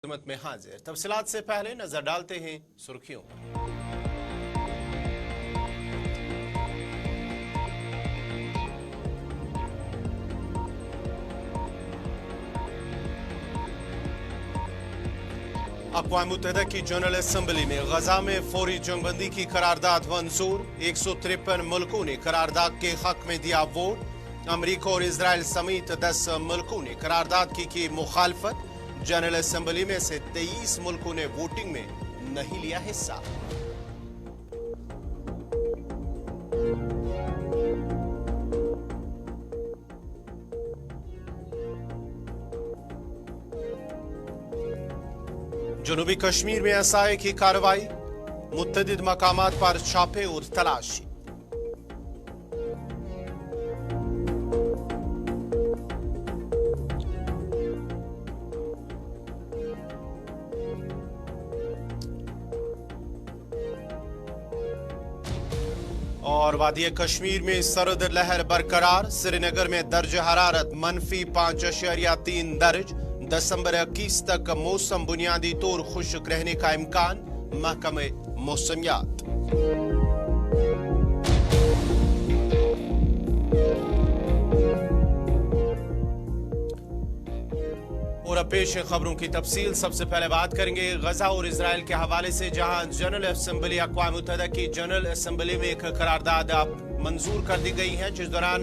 खिदमत में हाजिर। तफसीलात से पहले नजर डालते हैं सुर्खियों पर। अक़वाम मुत्तहिदा की जनरल असम्बली में गजा में फौरी जंगबंदी की करारदाद मंजूर। 153 मुल्कों ने करारदाद के हक में दिया वोट। अमरीका और इजराइल समेत 10 मुल्कों ने करारदाद की मुखालफत। जनरल असम्बली में से 23 मुल्कों ने वोटिंग में नहीं लिया हिस्सा। जनूबी कश्मीर में एसआई की कार्रवाई, मुतअद्दिद मकामात पर छापे और तलाशी। और वादी कश्मीर में सरद लहर बरकरार। श्रीनगर में दर्ज हरारत -5.3 दर्ज। दिसंबर 21 तक मौसम बुनियादी तौर खुश्क रहने का इम्कान, महकमे मौसमियात। और अब पेश है खबरों की तफसील। सबसे पहले बात करेंगे गजा और इजराइल के हवाले से, जहां जनरल असम्बली अक़वाम मुत्तहिदा की जनरल असम्बली में एक करारदाद मंजूर कर दी गई है, जिस दौरान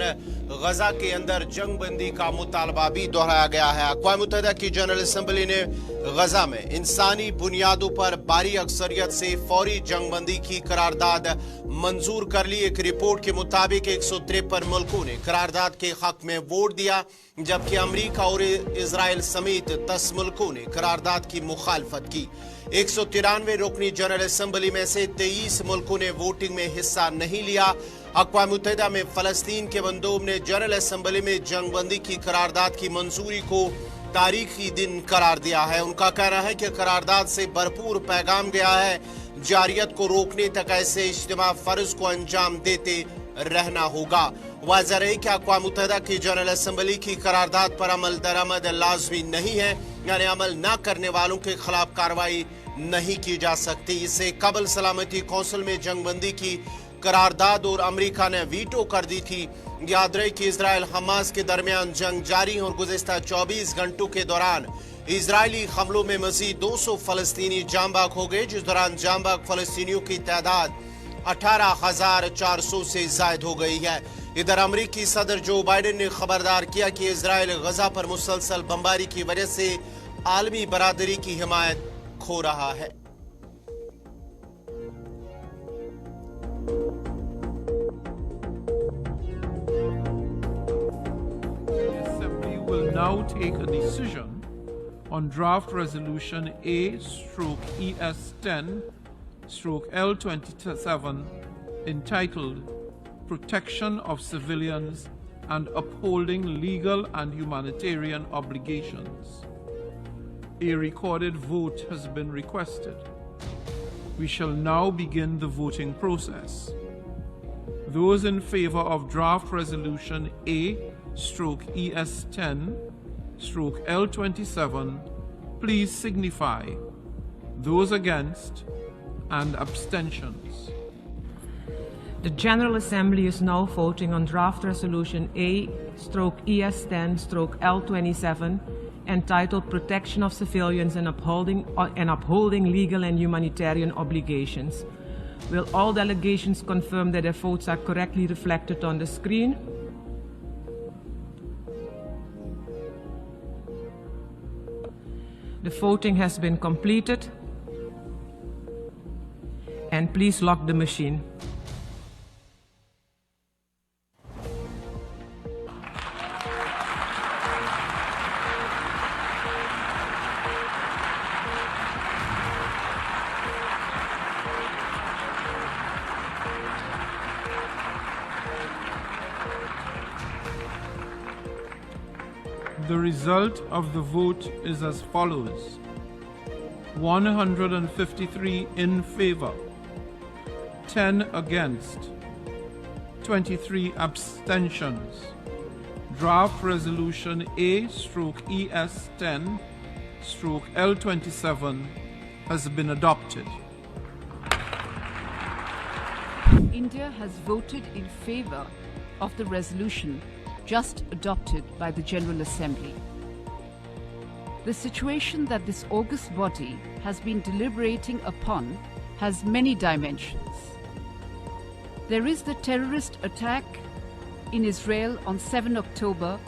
गजा के अंदर जंग बंदी का मुतालबा भी दोहराया गया है। अक़वाम मुत्तहिदा की जनरल असम्बली ने गजा में इंसानी बुनियादों पर भारी अक्सरियत से फौरी जंग बंदी की करारदाद मंजूर कर ली। एक रिपोर्ट के मुताबिक 153 मुल्कों ने करारदाद के हक में वोट दिया, जबकि अमरीका और इजराइल समेत 10 मुल्कों ने करारदाद की मुखालफत की। 193 रुकनी जनरल असम्बली में से 23 मुल्कों ने वोटिंग में हिस्सा नहीं लिया। अक़वाम मुत्तहिदा में फ़लस्तीन के मंदूब ने जनरल असम्बली में जंगबंदी की करारदाद की मंजूरी को तारीखी दिन करार दिया है। उनका कहना है कि करारदाद से भरपूर पैगाम गया है, जारियत को रोकने तक ऐसे इज्तिमा फर्ज को अंजाम देते रहना होगा। वाज़ेह रहे कि अक़वाम मुत्तहिदा की जनरल असम्बली की करारदाद पर अमल दरामद लाजमी नहीं है, यानी अमल न करने वालों के खिलाफ कार्रवाई नहीं की जा सकती। इससे कबल सलामती कौंसिल में जंगबंदी की करारदाद और अमरीका ने वीटो कर दी थी। याद रहे कि इजराइल हमास के दरमियान जंग जारी और गुज़िश्ता 24 घंटों के दौरान इजरायली हमलों में मजीद 200 फलस्तीनी जांबाग हो गए, जिस दौरान जांबाग फलस्तीनियों की तादाद 18,400 से जायद हो गई है। इधर अमरीकी सदर जो बाइडेन ने खबरदार किया कि इजराइल गजा पर मुसलसल बमबारी की वजह से आलमी बरादरी की हिमायत खो रहा है। Will now take a decision on draft resolution A/ES10/L27 entitled Protection of Civilians and Upholding Legal and Humanitarian Obligations. A recorded vote has been requested. We shall now begin the voting process. Those in favor of draft resolution A/ES10/L27, please signify. Those against, and abstentions. The General Assembly is now voting on draft resolution A/ES10/L27 entitled Protection of Civilians and Upholding Legal and Humanitarian Obligations. Will all delegations confirm that their votes are correctly reflected on the screen? The voting has been completed, and please lock the machine. The result of the vote is as follows: 153 in favor, 10 against, 23 abstentions. Draft resolution A/ES10/L27 L27 has been adopted. India has voted in favor of the resolution just adopted by the General Assembly. The situation that this august body has been deliberating upon has many dimensions. There is the terrorist attack in Israel on 7 October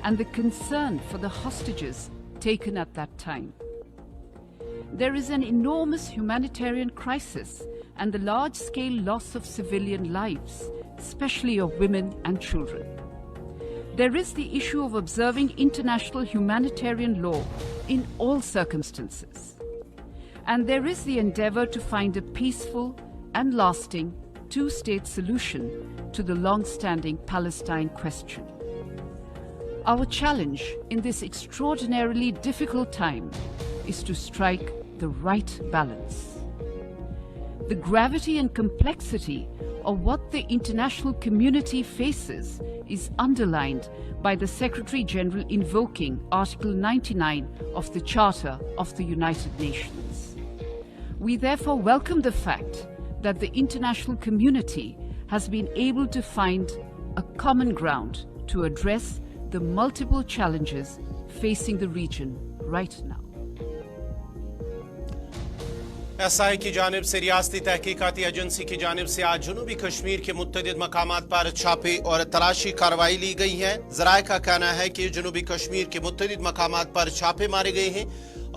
and the concern for the hostages taken at that time. There is an enormous humanitarian crisis and the large-scale loss of civilian lives, especially of women and children. There is the issue of observing international humanitarian law in all circumstances. And there is the endeavor to find a peaceful and lasting two-state solution to the long-standing Palestine question. Our challenge in this extraordinarily difficult time is to strike the right balance. The gravity and complexity of what the international community faces is underlined by the Secretary General invoking Article 99 of the Charter of the United Nations. We therefore welcome the fact that the international community has been able to find a common ground to address the multiple challenges facing the region right now. SI की जानिब से रियासती तहकीकाती agency की जानिब से आज जनूबी कश्मीर के मुत्तदिद मकामात पर छापे और तलाशी कार्रवाई ली गई है। ज़राए का कहना है कि जनूबी कश्मीर के मुत्तदिद मकामात पर छापे मारे गए हैं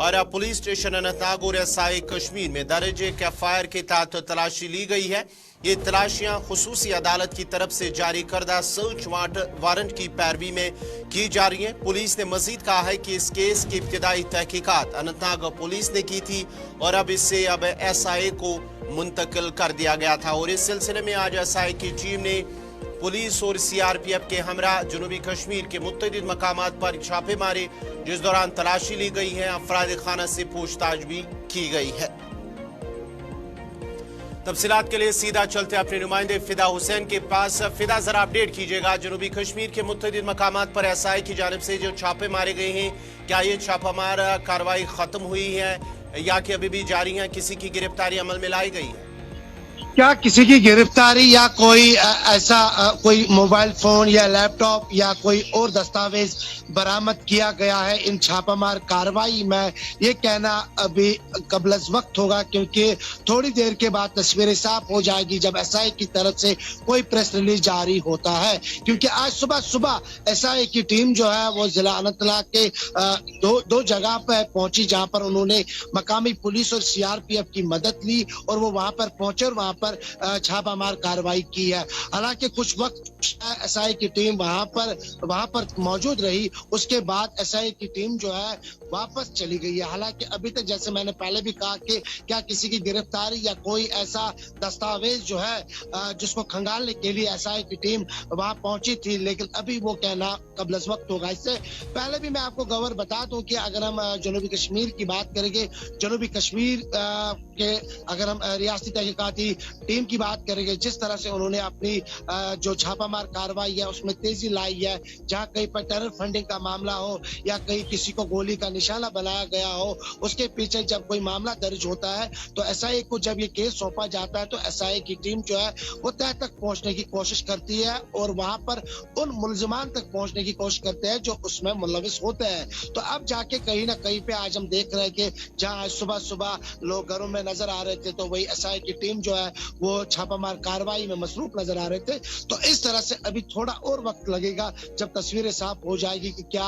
और पुलिस स्टेशन अनंतनाग और SI कश्मीर में दर्ज एफआईआर के तहत तलाशी ली गई है। ये तलाशियां खुसूसी अदालत की तरफ से जारी करदा सर्च वारंट की पैरवी में की जा रही हैं। पुलिस ने मजीद कहा है कि इस केस की इब्तिदाई तहकीकात अनंतनाग पुलिस ने की थी और अब इसे SI को मुंतकिल कर दिया गया था और इस सिलसिले में आज SI की टीम ने पुलिस और CRPF के हमरा जनूबी कश्मीर के मुत्तदिद मकामात पर छापे मारे, जिस दौरान तलाशी ली गई है। अफराद खाना से पूछताछ भी की गई है। तफसीलात के लिए सीधा चलते अपने नुमाइंदे फिदा हुसैन के पास। फिदा, जरा अपडेट कीजिएगा, जनूबी कश्मीर के मुत्तदिद मकामात पर SI की जानिब से जो छापे मारे गए हैं, क्या ये छापामार कार्रवाई खत्म हुई है या कि अभी भी जारी है? किसी की गिरफ्तारी अमल में लाई गई है? क्या किसी की गिरफ्तारी या कोई ऐसा कोई मोबाइल फोन या लैपटॉप या कोई और दस्तावेज बरामद किया गया है इन छापामार कार्रवाई में? ये कहना अभी कबलज वक्त होगा, क्योंकि थोड़ी देर के बाद तस्वीरें साफ हो जाएगी जब SI की तरफ से कोई प्रेस रिलीज जारी होता है। क्योंकि आज सुबह SI की टीम जो है वो जिला अनंतनाग के दो जगह पर पहुंची, जहां पर उन्होंने मकामी पुलिस और CRPF की मदद ली और वो वहां पर पहुंचे और वहां पर छापामार कार्रवाई की है। हालांकि कुछ वक्त SI की टीम वहां पर मौजूद रही, उसके बाद SI की टीम जो है वापस चली गई है। हालांकि अभी तक, जैसे मैंने पहले भी कहा, कि क्या किसी की गिरफ्तारी या कोई ऐसा दस्तावेज जो है जिसको खंगालने के लिए SI की टीम वहां पहुंची थी, लेकिन अभी वो कहना कबलज वक्त होगा। इससे पहले भी मैं आपको खबर बता दूं कि अगर हम जनूबी कश्मीर की बात करेंगे, जनूबी कश्मीर के अगर हम रियासती तहकीकाती टीम की बात करेंगे, जिस तरह से उन्होंने अपनी जो छापामार कार्रवाई है उसमें तेजी लाई है, जहां कहीं पर टेरर फंडिंग का मामला हो या कहीं किसी को गोली का निशाना बनाया गया हो, उसके पीछे जब कोई मामला दर्ज होता है तो SI को जब ये केस सौंपा जाता है तो SI की टीम जो है वो तह तक पहुंचने की कोशिश करती है और वहां पर उन मुलजिमान तक पहुंचने की कोशिश करते हैं जो उसमें मुलविस होते हैं। तो अब जाके कहीं ना कहीं पे आज हम देख रहे हैं कि जहां सुबह लोग घरों में नजर आ रहे थे तो वही SI की टीम जो है वो छापामार कार्रवाई में मसरूफ नजर आ रहे थे। तो इस तरह से अभी थोड़ा और वक्त लगेगा जब तस्वीरें साफ हो जाएगी कि क्या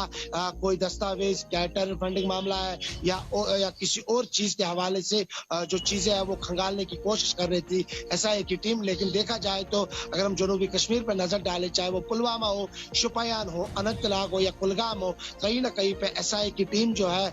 कोई दस्तावेज, क्या टेरर फंडिंग मामला है या किसी और चीज के हवाले से जो चीजें हैं वो खंगालने की कोशिश कर रही थी SI की टीम। लेकिन देखा जाए तो अगर हम जनूबी कश्मीर पर नजर डालें, चाहे वो पुलवामा हो, शोपियान हो, अनंतनाग हो या कुलगाम हो, कहीं ना कहीं पे SI की टीम जो है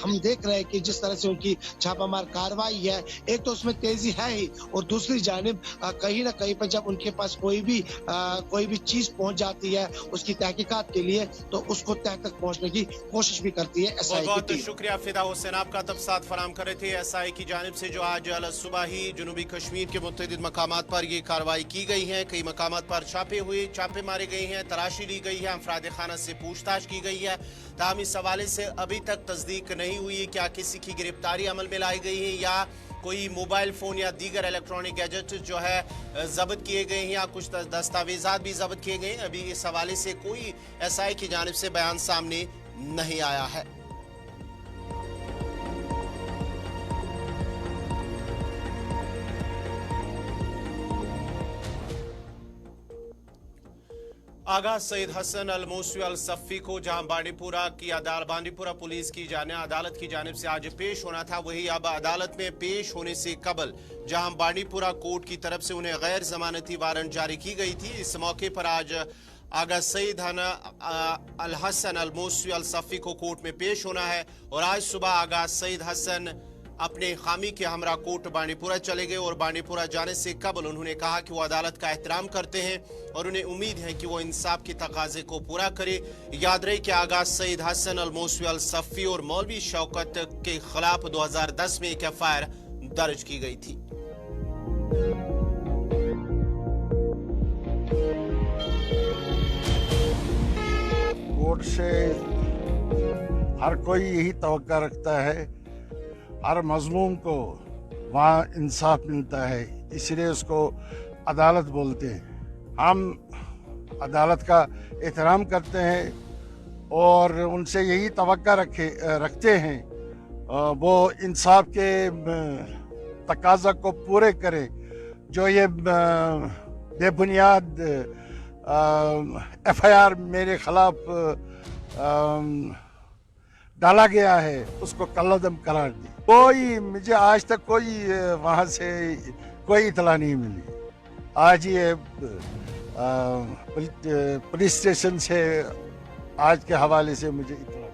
हम देख रहे हैं कि जिस तरह से उनकी छापामार कार्रवाई है, एक तो उसमें तेजी है ही और दूसरी जानिब कहीं ना कहीं पर जब उनके पास कोई भी चीज पहुंच जाती है उसकी तहकीकात के लिए, तो उसको तह तक पहुंचने की कोशिश भी करती है SI की बहुत टीम। शुक्रिया फिदा हुसैन, आपका तफसात फराम कर रहे थे SI की जानिब से, जो आज सुबह ही जनूबी कश्मीर के मुतअद्दिद मकामात पर ये कार्रवाई की गई है। कई मकामात पर छापे मारे गए हैं, तलाशी ली गई है, अफराद खाना से पूछताछ की गई है। ताहम इस हवाले से अभी तक तस्दीक नहीं हुई है क्या किसी की गिरफ्तारी अमल में लाई गई है या कोई मोबाइल फ़ोन या दीगर इलेक्ट्रॉनिक गैजेट जो है ज़ब्त किए गए हैं या कुछ दस्तावेज़ात भी ज़ब्त किए गए हैं। अभी इस हवाले से कोई SI की जानिब से बयान सामने नहीं आया है। आगा सईद हसन अल मूसी अल सफ़ी को जहां बांडीपुरा पुलिस की अदालत की जानिब से आज पेश होना था, वही अब अदालत में पेश होने से कबल जहां बांडीपुरा कोर्ट की तरफ से उन्हें गैर जमानती वारंट जारी की गई थी। इस मौके पर आज आगा सईद अल हसन अल मूसी अल सफ़ी को कोर्ट में पेश होना है और आज सुबह आगा सईद हसन अपने खामी के हमरा कोर्ट बांडीपुरा चले गए और बांडीपुरा जाने से कबल उन्होंने कहा कि वो अदालत का एहतराम करते हैं और उन्हें उम्मीद है कि वो इंसाफ की तकाजे को पूरा करे। याद रहे कि आगा सईद हसन अल मूसी अल सफ़ी और मौलवी शौकत के खिलाफ 2010 में एक FIR दर्ज की गई थी। कोर्ट से हर कोई यही तवक्का रखता है, हर मजलूम को वहाँ इंसाफ मिलता है, इसलिए उसको अदालत बोलते हैं। हम अदालत का एहतराम करते हैं और उनसे यही तवक्का रखते हैं वो इंसाफ के तकाजा को पूरे करें। जो ये बेबुनियाद FIR मेरे खिलाफ डाला गया है उसको कल्लदम करार दी। मुझे आज तक कोई वहाँ से कोई इतला नहीं मिली। आज ये पुलिस स्टेशन से आज के हवाले से मुझे इतला।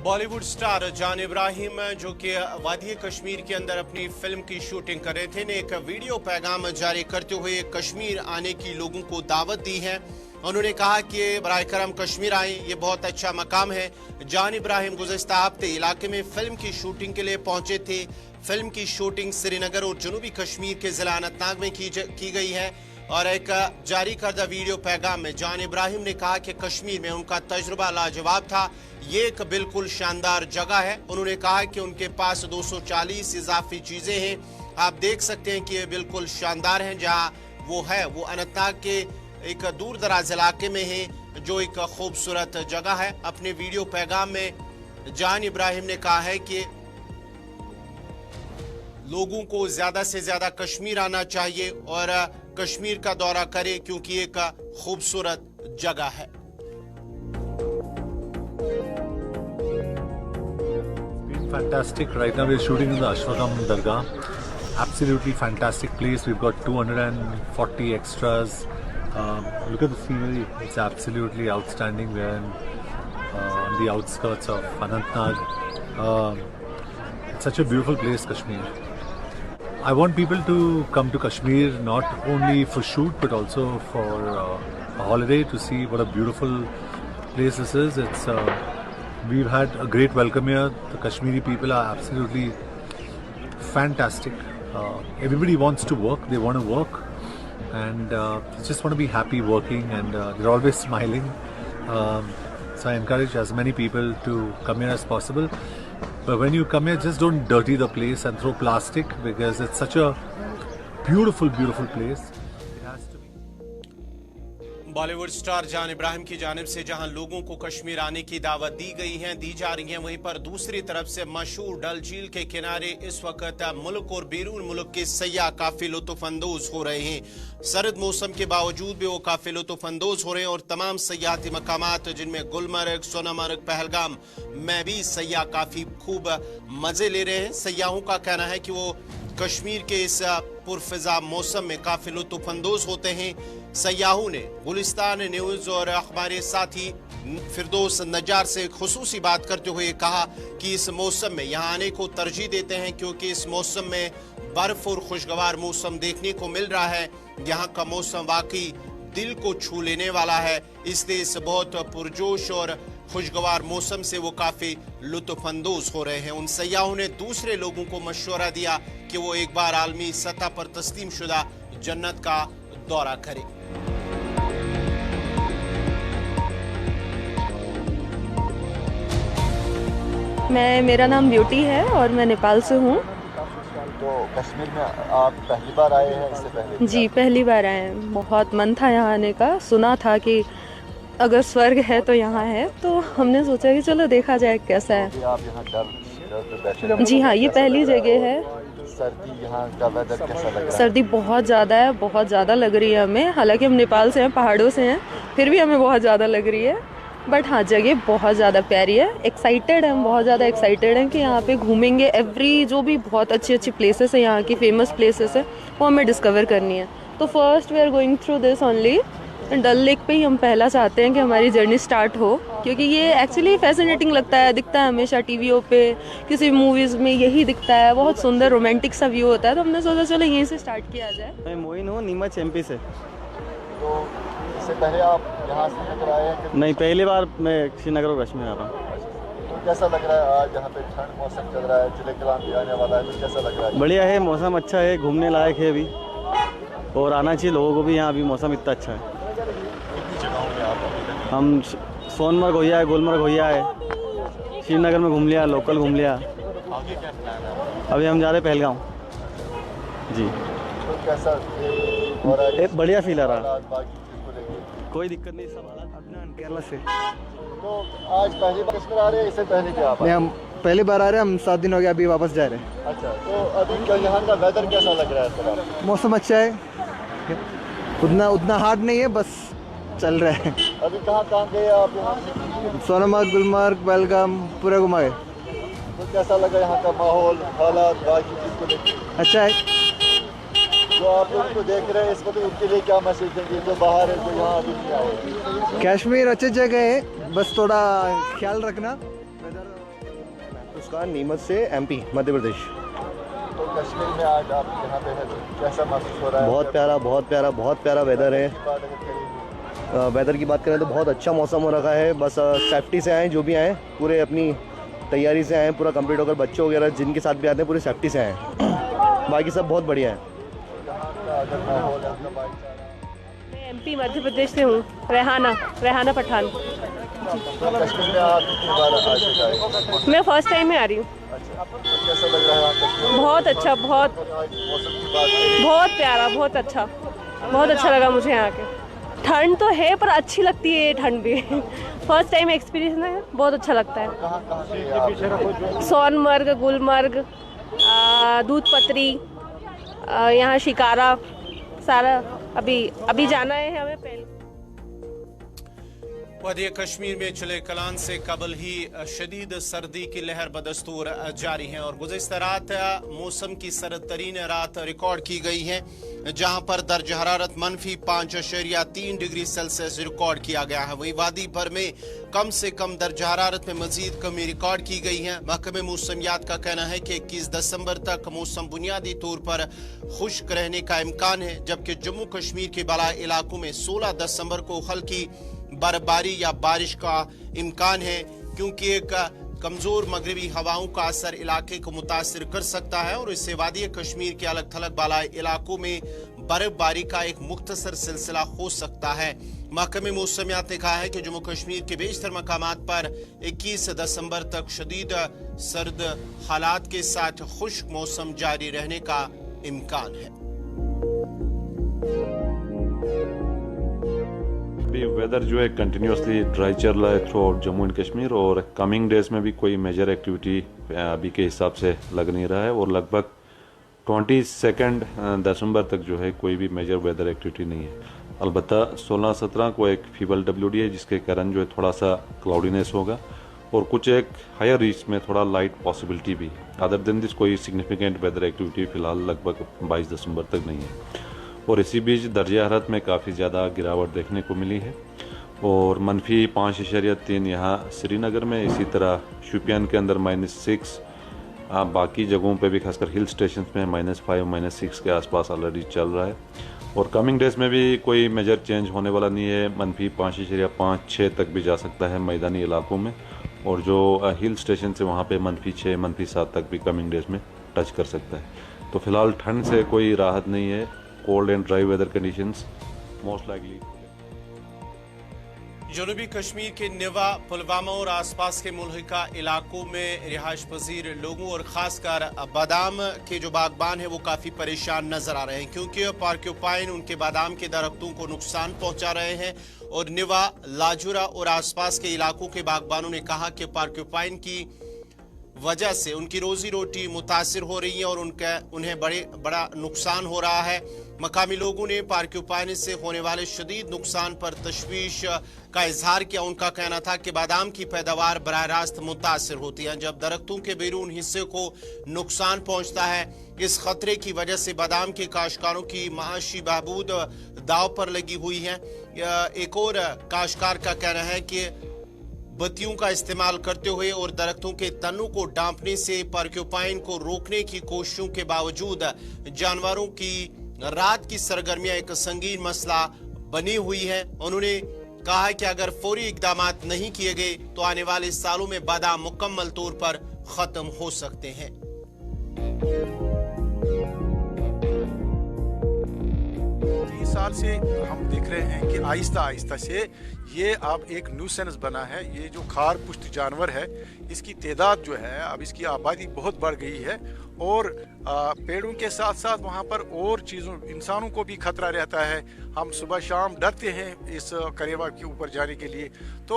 बॉलीवुड स्टार जान इब्राहिम जो कि वादी कश्मीर के अंदर अपनी फिल्म की शूटिंग कर रहे थे ने एक वीडियो पैगाम जारी करते हुए कश्मीर आने की लोगों को दावत दी है। उन्होंने कहा कि बराए करम कश्मीर आए, ये बहुत अच्छा मकाम है। जान इब्राहिम गुज़श्ता हफ्ते इलाके में फिल्म की शूटिंग के लिए पहुंचे थे। फिल्म की शूटिंग श्रीनगर और जनूबी कश्मीर के जिला अनंतनाग में की गई है और एक जारी करदा वीडियो पैगाम में जान इब्राहिम ने कहा कि कश्मीर में उनका तजुर्बा लाजवाब था, ये एक बिल्कुल शानदार जगह है। उन्होंने कहा कि उनके पास 240 इजाफी चीज़ें हैं, आप देख सकते हैं कि ये बिल्कुल शानदार हैं। जहाँ वो है वो अनंतनाग के एक दूर दराज इलाके में है जो एक खूबसूरत जगह है। अपने वीडियो पैगाम में जान इब्राहिम ने कहा है कि लोगों को ज्यादा से ज्यादा कश्मीर आना चाहिए और कश्मीर का दौरा करे क्योंकि एक खूबसूरत जगह है। Fantastic. Right now we're shooting in the Ashwagam Dargah. Absolutely fantastic place. We've got 240 extras. Look at the scenery. It's absolutely outstanding. We're on the outskirts of Anantnag. It's such a beautiful place, Kashmir. I want people to come to Kashmir not only for shoot but also for a holiday to see what a beautiful place this is. We've had a great welcome here. The Kashmiri people are absolutely fantastic. Everybody wants to work. They want to work. And they just want to be happy working and they're always smiling. So I encourage as many people to come here as possible. But when you come here, just don't dirty the place and throw plastic because it's such a beautiful, beautiful place. It has to be. Bollywood star जान इब्राहिम की जानिब से जहां लोगों को कश्मीर आने की दावत दी जा रही है, वहीं पर दूसरी तरफ से मशहूर डल झील के किनारे इस वक्त मुल्क और बैरून मुल्क के सयाह काफी लुत्फानंदोज हो रहे हैं। सर्द मौसम के बावजूद भी वो काफी लुत्फानंदोज हो रहे हैं और तमाम सयाहती मकामात जिनमें गुलमर्ग, सोनामर्ग, पहलगाम में भी सयाह काफी खूब मजे ले रहे हैं। सयाहों का कहना है कि वो कश्मीर के इस पुरफिजा मौसम में काफी लुत्फानंदोज होते हैं। सयाहों ने गुलिस्तान न्यूज और हमारे साथी फिरदौस नजार से खुसूसी बात करते हुए कहा कि इस मौसम में यहाँ आने को तरजीह देते हैं क्योंकि इस मौसम में बर्फ और खुशगवार मौसम देखने को मिल रहा है। यहाँ का मौसम वाकई दिल को छू लेने वाला है, इसलिए इस बहुत पुरजोश और खुशगवार मौसम से वो काफी लुत्फ अंदोज हो रहे हैं। उन सयाहों ने दूसरे लोगों को मशवरा दिया कि वो एक बार आलमी सतह पर तस्लीम शुदा जन्नत का दौरा करें। मेरा नाम ब्यूटी है और मैं नेपाल से हूँ। तो कश्मीर में आप पहली बार आए हैं, इससे पहले? जी, पहली बार आए हैं। बहुत मन था यहाँ आने का, सुना था कि अगर स्वर्ग है तो यहाँ है, तो हमने सोचा कि चलो देखा जाए कैसा है। आप यहाँ डर पे बैठे? जी हाँ, ये पहली जगह है। सर्दी यहाँ का वेदर कैसा लग रहा है? सर्दी बहुत ज़्यादा है, बहुत ज़्यादा लग रही है हमें। हालांकि हम नेपाल से हैं, पहाड़ों से हैं, फिर भी हमें बहुत ज़्यादा लग रही है। बट हाँ, जगह बहुत ज़्यादा प्यारी है। एक्साइटेड हैं, हम बहुत ज़्यादा एक्साइटेड हैं कि यहाँ पे घूमेंगे। एवरी जो भी बहुत अच्छी अच्छी प्लेसेस है, यहाँ की फेमस प्लेसेस है, वो हमें डिस्कवर करनी है। तो first we are going through this only. Dal lake पे ही हम पहला चाहते हैं कि हमारी जर्नी स्टार्ट हो, क्योंकि ये एक्चुअली फैसिनेटिंग लगता है, दिखता है हमेशा टीवीओ पे, किसी मूवीज़ में यही दिखता है। बहुत सुंदर रोमांटिक सा व्यू होता है, तो हमने सोचा चलो यहीं से स्टार्ट किया जाए। मैं मोइन हूँ, नीमच एमपी से। तो इससे पहले आप यहाँ श्रीनगर आए हैं? नहीं, पहली बार मैं श्रीनगर और कश्मीर आ रहा हूँ। तो कैसा लग रहा है आज यहाँ पे? ठंड मौसम चल रहा है, जिले कलाम भी आने वाला है, तो कैसा लग रहा है? बढ़िया है, मौसम अच्छा है, घूमने लायक है अभी, और आना चाहिए लोगों को भी यहाँ। अभी मौसम इतना अच्छा है। हम सोनमर्ग हो है, गुलमर्ग हो है, श्रीनगर में घूम लिया, लोकल घूम लिया। आगे क्या प्लान है? अभी हम जा रहे पहलगाँव जी। तो कैसा हो रहा है? बढ़िया फील आ रहा है, बाकी चीज़ को लेके कोई दिक्कत नहीं। सब हालात अदनान केरला से। तो आज पहली बार कश्मीर आ रहे हैं, इससे पहले क्या आप? हम पहली बार आ रहे हैं, हम 7 दिन हो गए, अभी वापस जा रहे हैं। अच्छा, तो अभी क्या यहाँ का वेदर कैसा लग रहा है इस तरह? मौसम अच्छा है, उतना हार्ड नहीं है, बस चल रहा है। अभी कहाँ गए आप यहाँ से? सोनमर्ग, गुलमर्ग, पहलगाम पूरा घुमा गए। तो कैसा लगा यहाँ का माहौल, हालात, बाकी चीज़ को लेकर? अच्छा है। जो आप लोग को देख रहे हैं इस वक्त, उनके लिए क्या मैसेज देंगे जो बाहर है, जो यहाँ अभी नहीं आए? कश्मीर अच्छी जगह है, बस थोड़ा ख्याल रखना। उसका नीमच से एमपी मध्य प्रदेश। तो कश्मीर में आज आप यहाँ पे हैं, तो कैसा महसूस हो रहा है? बहुत प्यारा वेदर है। वेदर की बात करें तो बहुत अच्छा मौसम हो रखा है। बस सेफ्टी से आए, जो भी आए पूरे अपनी तैयारी से आए, पूरा कंप्लीट होकर बच्चे वगैरह जिनके साथ भी आते हैं पूरी सेफ्टी से आए। बाकी सब बहुत बढ़िया है। मैं एमपी मध्य प्रदेश से हूँ, रेहाना पठान। कश्मीर में आप कितनी बार आ चुका है? मैं फर्स्ट टाइम में आ रही हूँ। अच्छा, तो कैसा लग रहा है कश्मीर? बहुत अच्छा, बहुत मौसम की बात करें, बहुत प्यारा, बहुत अच्छा लगा मुझे यहाँ के। ठंड तो है पर अच्छी लगती है ये ठंड भी। फर्स्ट टाइम एक्सपीरियंस है, बहुत अच्छा लगता है। कहाँ गए आप? सोनमर्ग, गुलमर्ग, दूध पत्री, यहाँ शिकारा, सारा अभी जाना है हमें पहले। वादी कश्मीर में चिले कलान से कबल ही शदीद सर्दी की लहर बदस्तूर जारी है और गुज़िश्ता रात मौसम की सर्द तरीन रात रिकॉर्ड की गई है, जहां पर दर्ज हरारत -5.3 डिग्री सेल्सियस रिकॉर्ड किया गया है। वही वादी भर में कम से कम दर्ज हरारत में मजीद कमी रिकॉर्ड की गई है। महकमे मौसमियात का कहना है कि 21 दिसंबर तक मौसम बुनियादी तौर पर खुश्क रहने का इम्कान है, जबकि जम्मू कश्मीर के बलाई इलाकों में 16 दिसंबर को हल्की बर्फबारी या बारिश का इम्कान है, क्योंकि एक कमजोर मगरबी हवाओं का असर इलाके को मुतासिर कर सकता है और इससे वादी कश्मीर के अलग थलग बालाई इलाकों में बर्फबारी का एक मुख्तसर सिलसिला हो सकता है। महकमे मौसमियात ने कहा है कि जम्मू कश्मीर के बेशतर मकामात पर 21 दिसंबर तक शदीद सर्द हालात के साथ खुश्क मौसम जारी रहने का इम्कान है। अभी वेदर जो है कंटिन्यूसली ड्राई चल रहा है through out Jammu and Kashmir और कमिंग डेज में भी कोई मेजर एक्टिविटी अभी के हिसाब से लग नहीं रहा है और लगभग 22 दिसंबर तक जो है कोई भी मेजर वेदर एक्टिविटी नहीं है। अलबत्ता 16-17 को एक फीबल WD है, जिसके कारण जो है थोड़ा सा क्लाउडीनेस होगा और कुछ एक हायर रीच में थोड़ा लाइट पॉसिबिलिटी भी है। अदर देन दिस कोई सिग्निफिकेंट वेदर एक्टिविटी फिलहाल लगभग 22 दिसंबर तक नहीं है। और इसी बीच दर्जा हरारत में काफ़ी ज़्यादा गिरावट देखने को मिली है और -5.3 यहाँ श्रीनगर में, इसी तरह शोपियान के अंदर -6, बाकी जगहों पे भी खासकर हिल स्टेशन में -5 -6 के आसपास ऑलरेडी चल रहा है। और कमिंग डेज में भी कोई मेजर चेंज होने वाला नहीं है। -5.5-6 तक भी जा सकता है मैदानी इलाकों में, और जो हिल स्टेशन से वहाँ पे -6, -7 तक भी कमिंग डेज में टच कर सकता है। तो फिलहाल ठंड से कोई राहत नहीं है। Cold and dry weather conditions most likely. जनूबी कश्मीर के निवा, पुलवामा और आसपास के मुल्हिका इलाकों में रिहाइश पजीर लोगों और ख़ासकर बादाम के जो बागबान हैं वो काफ़ी परेशान नज़र आ रहे हैं, क्योंकि पार्क्यूपाइन उनके बादाम के दरख्तों को नुकसान पहुंचा रहे हैं। और निवा, लाजुरा और आसपास के इलाकों के बागबानों ने कहा कि पार्क्यूपाइन की वजह से उनकी रोजी रोटी मुतासिर हो रही है और उन्हें बड़ा नुकसान हो रहा है। मकामी लोगों ने पार्क्यूपाइन से होने वाले शदीद नुकसान पर तशवीश का इजहार किया। उनका कहना था कि बादाम की पैदावार बराह रास्त मुतासिर होती है जब दरख्तों के बैरून हिस्से को नुकसान पहुंचता है। इस खतरे की वजह से बादाम के काश्तकारों की माशी बहबूद दाव पर लगी हुई है। एक और काश्तकार का कहना है कि बत्तियों का इस्तेमाल करते हुए और दरख्तों के तनों को डांपने से पार्क्यूपाइन को रोकने की कोशिशों के बावजूद जानवरों की रात की सरगर्मियां एक संगीन मसला बनी हुई है। उन्होंने कहा है कि अगर फौरी इकदाम नहीं किए गए तो आने वाले सालों में बादाम मुकम्मल तौर पर खत्म हो सकते हैं। साल से हम देख रहे हैं कि आहिस्ता आहिस्ता से ये अब एक न्यूसेंस बना है। ये जो खार पुष्ट जानवर है इसकी तादाद जो है अब इसकी आबादी बहुत बढ़ गई है और पेड़ों के साथ साथ वहाँ पर और चीज़ों इंसानों को भी खतरा रहता है। हम सुबह शाम डरते हैं इस करेवा के ऊपर जाने के लिए। तो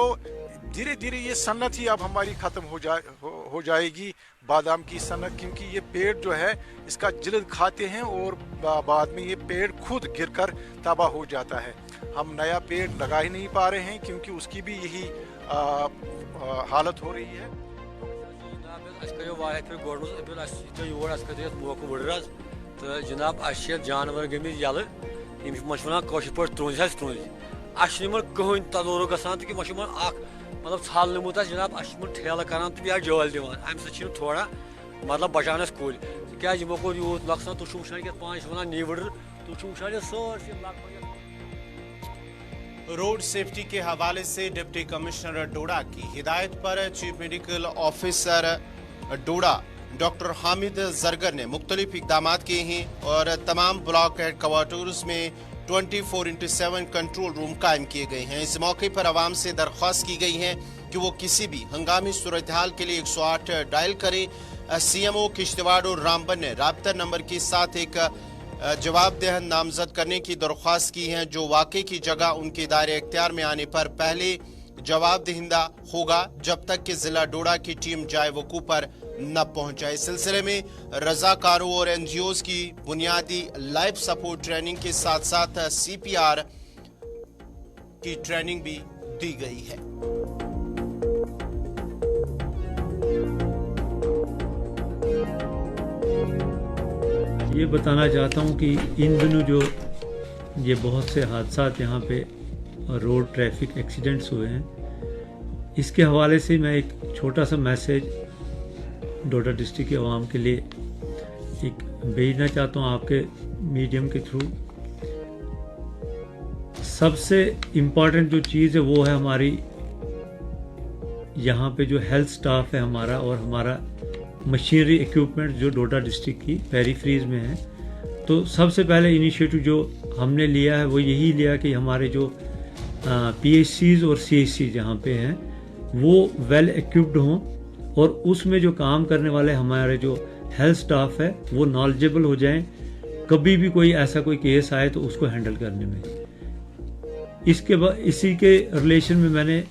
धीरे धीरे ये सन्नत ही अब हमारी ख़त्म हो जाएगी, बादाम की सन्नत, क्योंकि ये पेड़ जो है इसका जिल्द खाते हैं और बाद में ये पेड़ खुद गिरकर तबाह हो जाता है। हम नया पेड़ लगा ही नहीं पा रहे हैं क्योंकि उसकी भी यही हालत हो रही है। तो जनाब जानवर गमित यल पे त्रुंज कहन तदोर गसान तो मतलब छल नमुत जनाब ठेल कर तो जल दिवान अम सो थोड़ा मतलब बचानस कुल क्या कोर यूत नौकसान तुम वुचान पाँच वन नीवड़ तुम वुचान सारे। रोड सेफ्टी के हवाले से डिप्टी कमिश्नर डोडा की हिदायत पर चीफ मेडिकल ऑफिसर डोडा डॉक्टर हामिद जरगर ने मुख्तलिफ इकदाम किए हैं और तमाम ब्लॉक हेड क्वार्टर्स में 24/7 कंट्रोल रूम कायम किए गए हैं। इस मौके पर आवाम से दरख्वास्त की गई है कि वो किसी भी हंगामी सूरत हाल के लिए 108 डायल करें। CMO किश्तवाड़ और रामबन ने राब्ता नंबर के साथ एक जवाबदेह नामजद करने की दरख्वास्त की है जो वाक़े की जगह उनके दायरे इख्तियार में आने पर पहले जवाब दहिंदा होगा जब तक कि जिला डोडा की टीम जाए वकू पर न पहुंच जाए। इस सिलसिले में रजाकारों और NGOs की बुनियादी लाइफ सपोर्ट ट्रेनिंग के साथ साथ CPR की ट्रेनिंग भी दी गई है। ये बताना चाहता हूँ कि इन दिनों जो ये बहुत से हादसा यहाँ पे रोड ट्रैफिक एक्सीडेंट्स हुए हैं, इसके हवाले से मैं एक छोटा सा मैसेज डोडा डिस्ट्रिक्ट के अवाम के लिए एक भेजना चाहता हूँ आपके मीडियम के थ्रू। सबसे इम्पॉर्टेंट जो चीज़ है वो है हमारी यहाँ पे जो हेल्थ स्टाफ है हमारा और हमारा मशीनरी इक्विपमेंट जो डोडा डिस्ट्रिक्ट की पेरीफ्रीज में है। तो सबसे पहले इनिशिएटिव जो हमने लिया है वो यही लिया कि हमारे जो PHCs और CHC जहाँ पे हैं वो वेल इक्विप्ड हों और उसमें जो काम करने वाले हमारे जो हेल्थ स्टाफ है वो नॉलेजेबल हो जाएं, कभी भी कोई ऐसा कोई केस आए तो उसको हैंडल करने में। इसके बाद इसी के रिलेशन में मैंने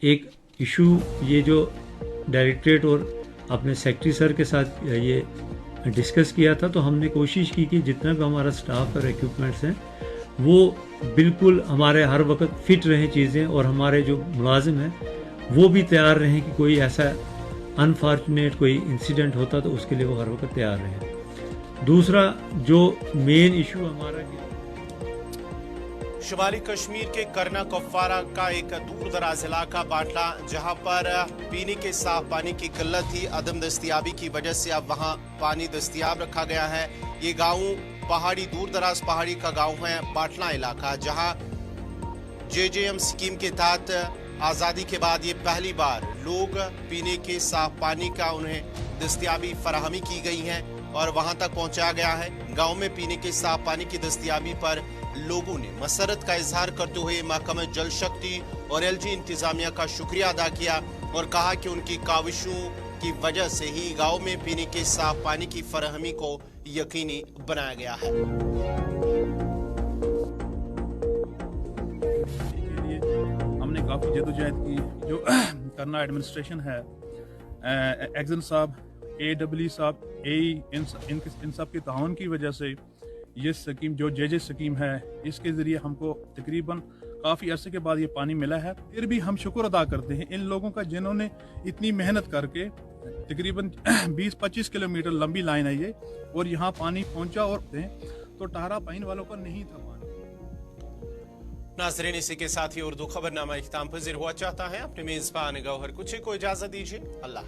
एक इशू ये जो डायरेक्टरेट और अपने सेक्रेटरी सर के साथ ये डिस्कस किया था, तो हमने कोशिश की कि जितना भी हमारा स्टाफ और इक्विपमेंट्स हैं वो बिल्कुल हमारे हर वक्त फिट रहें चीज़ें और हमारे जो मुलाजिम हैं वो भी तैयार रहें कि कोई ऐसा अनफॉर्चुनेट कोई इंसिडेंट होता तो उसके लिए वो हर वक्त तैयार रहें। दूसरा जो मेन इशू हमारा शुमाली कश्मीर के करना कुपवारा का एक दूर दराज इलाका बाटला जहां पर पीने के साफ पानी की किल्लत थी, अदम दस्तियाबी की वजह से अब वहां पानी दस्तियाब रखा गया है। ये गांव पहाड़ी दूर दराज पहाड़ी का गांव है बाटला इलाका, जहां JJM स्कीम के तहत आज़ादी के बाद ये पहली बार लोग पीने के साफ पानी का उन्हें दस्तयाबी फराहमी की गई है और वहां तक पहुंचाया गया है। गांव में पीने के साफ पानी की दस्तयाबी पर लोगों ने मसरत का इजहार करते हुए महकमा जल शक्ति और LG इंतजामिया का शुक्रिया अदा किया और कहा कि उनकी काविशों की वजह से ही गांव में पीने के साफ पानी की फराहमी को यकीनी बनाया गया है। हमने काफ़ी जदोजहद की। जो करना एडमिनिस्ट्रेशन है, एक्जन साहब, AW साहब, AE, इन सब के ताउन की वजह से ये स्कीम जो JJ स्कीम है, इसके ज़रिए हमको तकरीबन काफ़ी अरसे के बाद ये पानी मिला है। फिर भी हम शुक्र अदा करते हैं इन लोगों का जिन्होंने इतनी मेहनत करके तकरीबन 20-25 किलोमीटर लंबी लाइन है ये, और यहाँ पानी पहुँचा। और तो टारा पाइन वालों का नहीं था पानी। नाज़रीन, इसी के साथ ही उर्दू खबरनामा इख्तिताम पज़ीर हुआ चाहता है। अपने मेज़बान गौहर कुछ को इजाज़त दीजिए। अल्लाह।